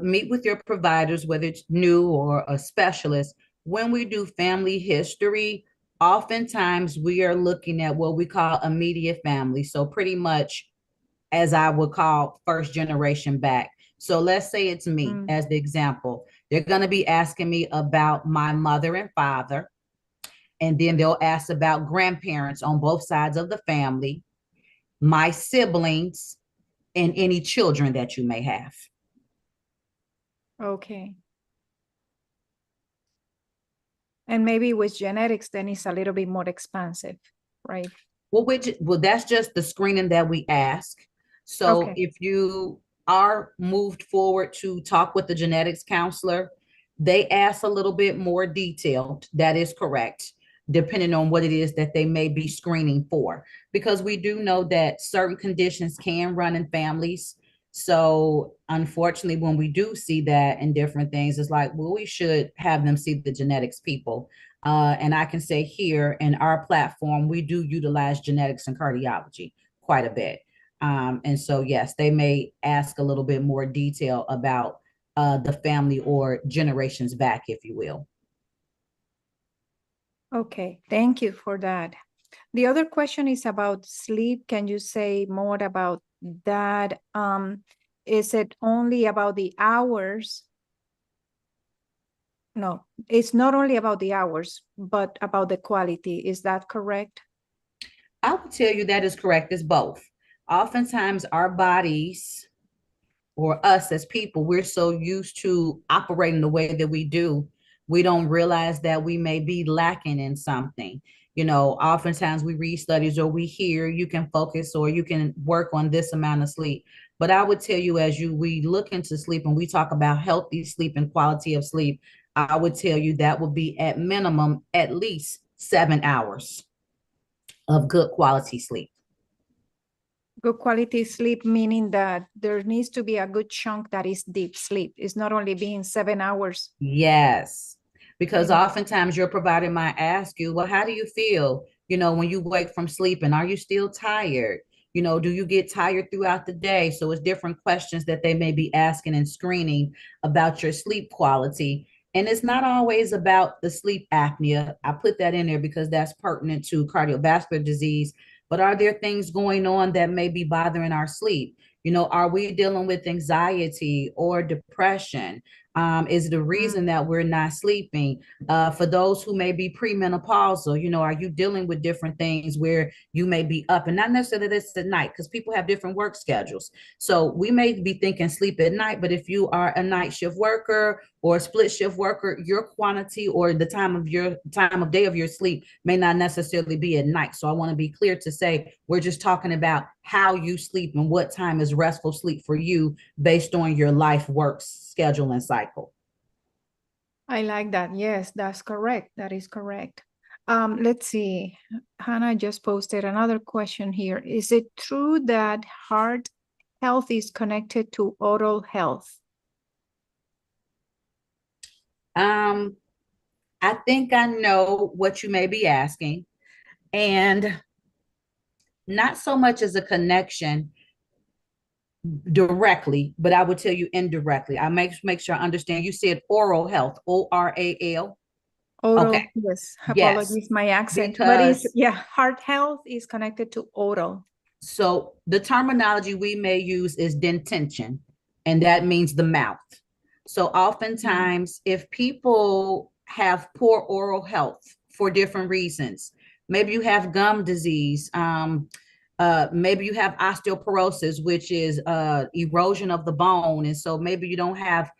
meet with your providers, whether it's new or a specialist, when we do family history, oftentimes we are looking at what we call immediate family. So pretty much as I would call first generation back. So let's say it's me as the example. They're going to be asking me about my mother and father, and then they'll ask about grandparents on both sides of the family, my siblings, and any children that you may have. Okay. And maybe with genetics, then it's a little bit more expensive, right? Well, that's just the screening that we ask. So Okay. if you are moved forward to talk with the genetics counselor, they ask a little bit more detailed. That is correct, depending on what it is that they may be screening for. Because we do know that certain conditions can run in families. So unfortunately, when we do see that in different things, it's like, well, we should have them see the genetics people. And I can say here in our platform, we do utilize genetics and cardiology quite a bit. And so, yes, they may ask a little bit more detail about the family or generations back, if you will. Okay, thank you for that. The other question is about sleep. Can you say more about that? Is it only about the hours? No, it's not only about the hours, but about the quality. Is that correct? I would tell you that is correct. It's both. Oftentimes, our bodies or us as people, we're so used to operating the way that we do, we don't realize that we may be lacking in something. You know, oftentimes we read studies or we hear you can focus or you can work on this amount of sleep. But I would tell you, as we look into sleep and we talk about healthy sleep and quality of sleep, I would tell you that would be at minimum at least 7 hours of good quality sleep. Good quality sleep, meaning that there needs to be a good chunk that is deep sleep. It's not only being 7 hours. Yes, because Mhm. oftentimes your provider might ask you, well, how do you feel, when you wake from sleeping? Are you still tired? Do you get tired throughout the day? So it's different questions that they may be asking and screening about your sleep quality. And it's not always about the sleep apnea. I put that in there because that's pertinent to cardiovascular disease. But are there things going on that may be bothering our sleep? Are we dealing with anxiety or depression? Is the reason that we're not sleeping? For those who may be premenopausal, are you dealing with different things where you may be up and not necessarily this at night because people have different work schedules. So we may be thinking sleep at night, but if you are a night shift worker or a split shift worker, your quantity or the time of day of your sleep may not necessarily be at night. So I want to be clear to say we're just talking about how you sleep and what time is restful sleep for you based on your life work schedule and cycle. I like that. Yes, that's correct. That is correct. Let's see. Hannah just posted another question here. Is it true that heart health is connected to oral health? I I think I know what you may be asking, and not so much as a connection directly, but I would tell you indirectly. I make sure I understand. You said oral health, ORAL. Okay, Oral, yes, yes, apologies, my accent, but it's, because yeah, heart health is connected to oral. so the terminology we may use is dentition, and that means the mouth. So Mm. oftentimes, if people have poor oral health for different reasons, maybe you have gum disease, maybe you have osteoporosis, which is erosion of the bone, and so maybe you don't have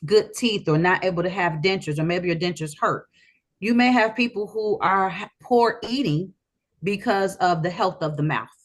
good teeth or not able to have dentures, or maybe your dentures hurt. You may have people who are poor eating because of the health of the mouth.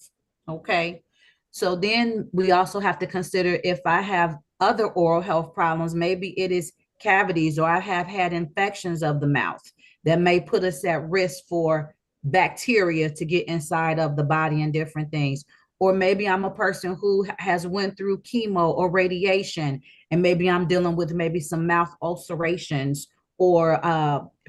Okay. So then we also have to consider if I have other oral health problems, maybe it is cavities or I have had infections of the mouth that may put us at risk for bacteria to get inside of the body and different things. Or maybe I'm a person who has went through chemo or radiation, and maybe I'm dealing with maybe some mouth ulcerations or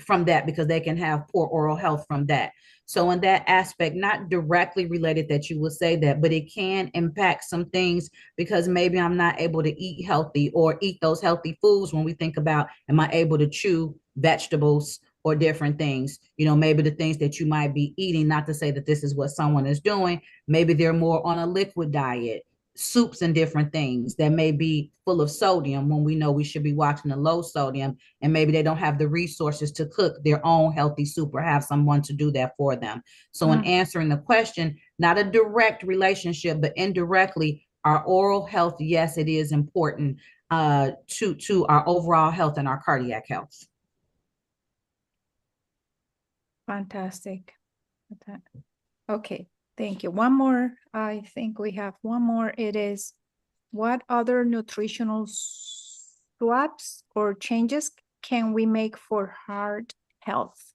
from that, because they can have poor oral health from that. So in that aspect, not directly related that you will say that, but it can impact some things because maybe I'm not able to eat healthy or eat those healthy foods. When we think about, am I able to chew vegetables or different things? You know, maybe the things that you might be eating, not to say that this is what someone is doing, maybe they're more on a liquid diet, soups and different things that may be full of sodium when we know we should be watching the low sodium, and maybe they don't have the resources to cook their own healthy soup or have someone to do that for them. So in Mm. answering the question, not a direct relationship, but indirectly, our oral health, yes, it is important to our overall health and our cardiac health. Fantastic. Okay, thank you. One more, I think we have one more. It is, what other nutritional swaps or changes can we make for heart health?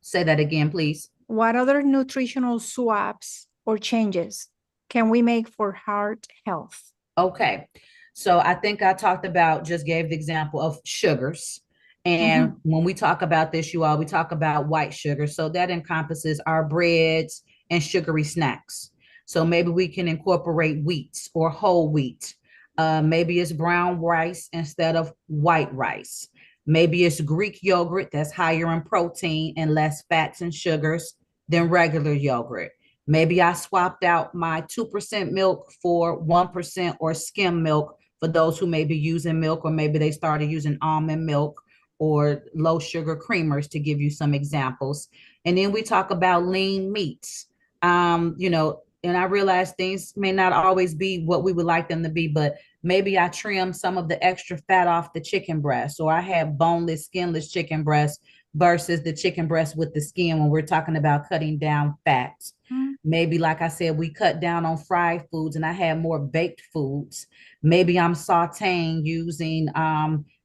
Say that again, please. What other nutritional swaps or changes can we make for heart health? Okay. So I think I talked about, just gave the example of sugars. And Mhm. when we talk about this, you all, we talk about white sugar. So that encompasses our breads and sugary snacks. So maybe we can incorporate wheats or whole wheat. Maybe it's brown rice instead of white rice. Maybe it's Greek yogurt that's higher in protein and less fats and sugars than regular yogurt. Maybe I swapped out my 2% milk for 1% or skim milk for those who may be using milk, or maybe they started using almond milk or low sugar creamers, to give you some examples. And then we talk about lean meats. You know, and I realize things may not always be what we would like them to be, but maybe I trim some of the extra fat off the chicken breast, or I have boneless, skinless chicken breast versus the chicken breast with the skin when we're talking about cutting down fats. Mm. Maybe, like I said, we cut down on fried foods and I had more baked foods. Maybe I'm sauteing using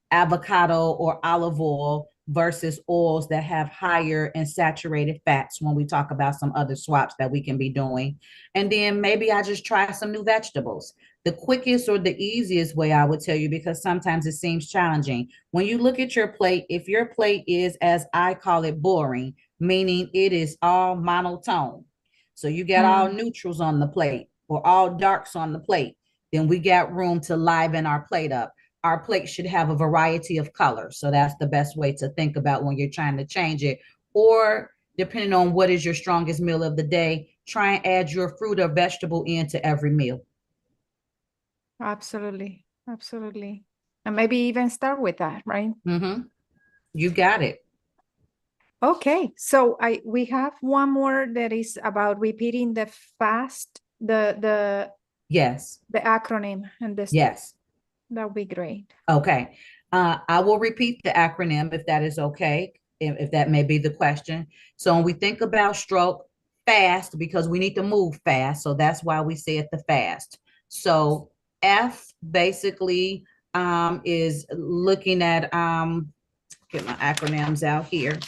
avocado or olive oil versus oils that have higher and saturated fats when we talk about some other swaps that we can be doing. And then maybe I just try some new vegetables. The quickest or the easiest way, I would tell you, because sometimes it seems challenging. When you look at your plate, if your plate is, as I call it, boring, meaning it is all monotone, so you got all Mm. neutrals on the plate or all darks on the plate, then we got room to liven our plate up. Our plate should have a variety of colors. So that's the best way to think about when you're trying to change it. Or depending on what is your strongest meal of the day, try and add your fruit or vegetable into every meal. Absolutely, absolutely. And maybe even start with that, right? Mm-hmm. You got it. Okay, so we have one more that is about repeating the fast, Yes. the acronym, and this, Yes. that would be great. Okay. I will repeat the acronym if that is okay, if that may be the question. So when we think about stroke, fast, because we need to move fast. So that's why we say it the fast. So F basically is looking at, get my acronyms out here.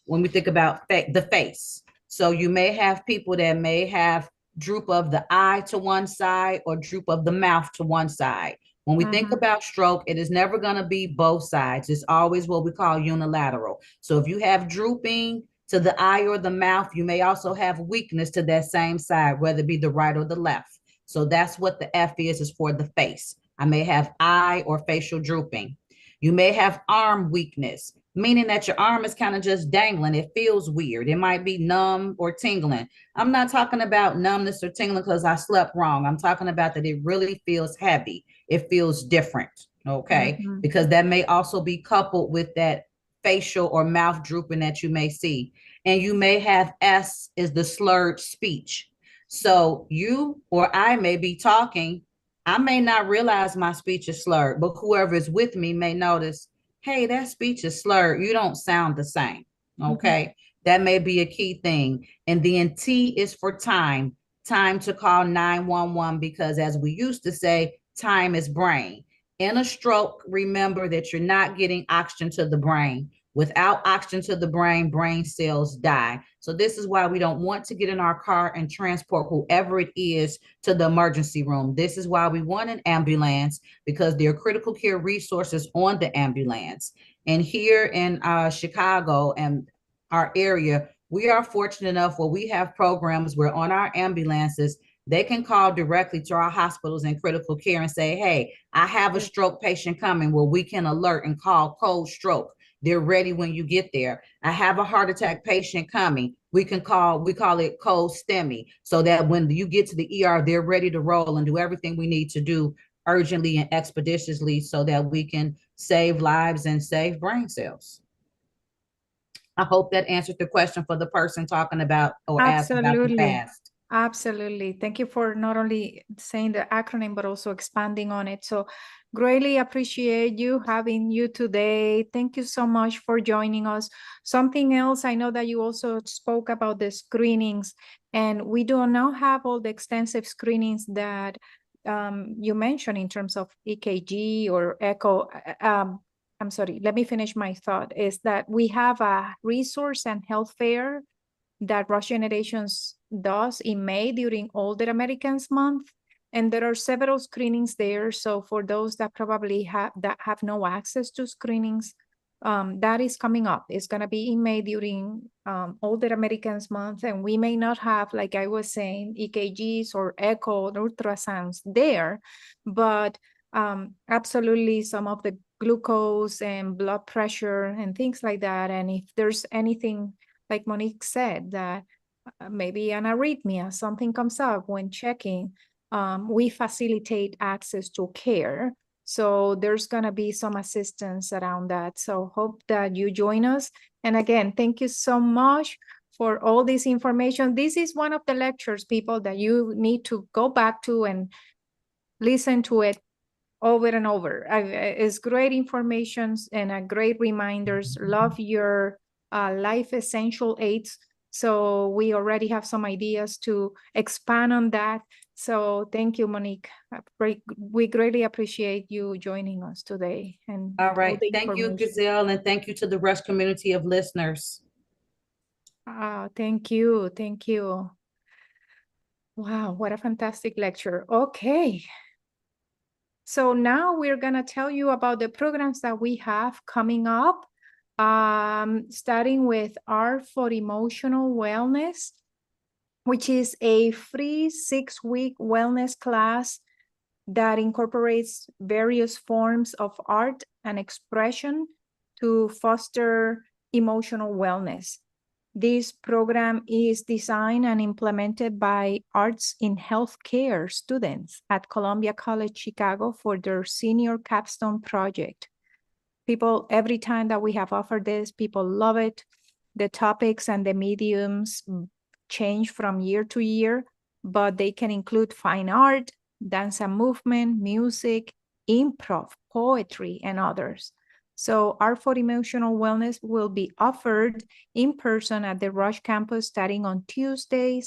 When we think about the face. So you may have people that may have droop of the eye to one side or droop of the mouth to one side. When we think about stroke, it is never going to be both sides. It's always what we call unilateral. So if you have drooping to the eye or the mouth, you may also have weakness to that same side, whether it be the right or the left. So that's what the F is for the face. I may have eye or facial drooping. You may have arm weakness, meaning that your arm is kind of just dangling. It feels weird. It might be numb or tingling. I'm not talking about numbness or tingling because I slept wrong. I'm talking about that it really feels heavy. It feels different, okay? Because that may also be coupled with that facial or mouth drooping that you may see. And you may have S is the slurred speech. So you or I may be talking. I may not realize my speech is slurred, but whoever is with me may notice, hey, that speech is slurred. You don't sound the same. Okay. That may be a key thing. And then T is for time to call 911, because as we used to say, time is brain. In a stroke, remember that you're not getting oxygen to the brain. Without oxygen to the brain cells die. So this is why we don't want to get in our car and transport whoever it is to the emergency room. This is why we want an ambulance, because there are critical care resources on the ambulance. And here in Chicago and our area, we are fortunate enough where we have programs where on our ambulances, they can call directly to our hospitals and critical care and say, hey, I have a stroke patient coming, where we can alert and call cold stroke. They're ready when you get there. I have a heart attack patient coming. We call it cold STEMI, so that when you get to the ER, they're ready to roll and do everything we need to do urgently and expeditiously so that we can save lives and save brain cells. I hope that answered the question for the person talking about or asked about the past. Absolutely. Thank you for not only saying the acronym, but also expanding on it. So greatly appreciate you having you today. Thank you so much for joining us. Something else, I know that you also spoke about the screenings, and we do not have all the extensive screenings that you mentioned in terms of EKG or echo. I'm sorry, let me finish my thought, is that we have a resource and health fair that Rush Generations does in May during Older Americans Month. And there are several screenings there. So for those that probably have no access to screenings, that is coming up. It's going to be in May during Older Americans Month. And we may not have, like I was saying, EKGs or echo or ultrasounds there, but absolutely some of the glucose and blood pressure and things like that. And if there's anything, like Monique said, that maybe an arrhythmia, something comes up when checking, we facilitate access to care. So there's going to be some assistance around that. So hope that you join us. And again, thank you so much for all this information. This is one of the lectures, people, that you need to go back to and listen to it over and over. It's great information and great reminders. Love your life essential aids. So we already have some ideas to expand on that. So thank you, Monique. We greatly appreciate you joining us today. And all right. Thank you, Gazelle, and thank you to the Rush community of listeners. Thank you. Thank you. Wow, what a fantastic lecture. Okay. So now we're going to tell you about the programs that we have coming up, starting with Art for Emotional Wellness, which is a free 6-week wellness class that incorporates various forms of art and expression to foster emotional wellness. This program is designed and implemented by Arts in Healthcare students at Columbia College Chicago for their senior capstone project. People, every time that we have offered this, people love it. The topics and the mediums change from year to year, but they can include fine art, dance and movement, music, improv, poetry, and others. So Art for Emotional Wellness will be offered in person at the Rush campus starting on Tuesday,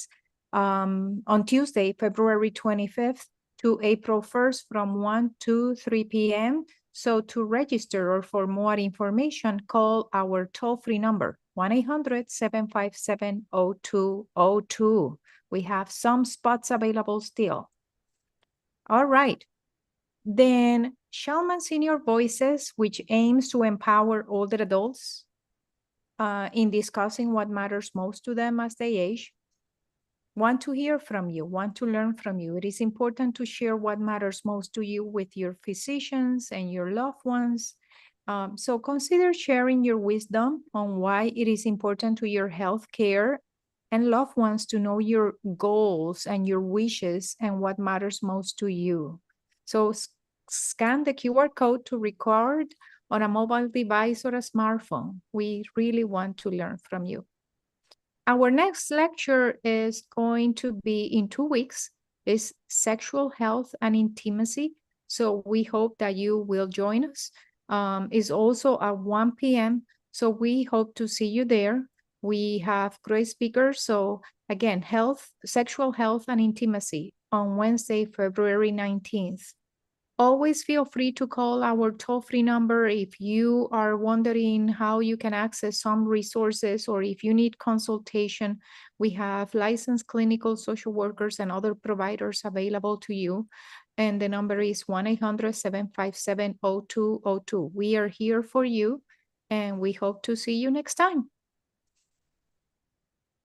February 25th to April 1st from 1 to 3 p.m. So to register or for more information, call our toll-free number, 1-800-757-0202. We have some spots available still. All right. Then Shellman Senior Voices, which aims to empower older adults in discussing what matters most to them as they age. Want to hear from you, want to learn from you. It is important to share what matters most to you with your physicians and your loved ones. So consider sharing your wisdom on why it is important to your health care and loved ones to know your goals and your wishes and what matters most to you. So scan the QR code to record on a mobile device or a smartphone. We really want to learn from you. Our next lecture is going to be in 2 weeks. It's sexual health and intimacy. So we hope that you will join us. It's also at 1 p.m. So we hope to see you there. We have great speakers. So again, sexual health and intimacy on Wednesday, February 19th. Always feel free to call our toll-free number if you are wondering how you can access some resources or if you need consultation. We have licensed clinical social workers and other providers available to you. And the number is 1-800-757-0202. We are here for you, and we hope to see you next time.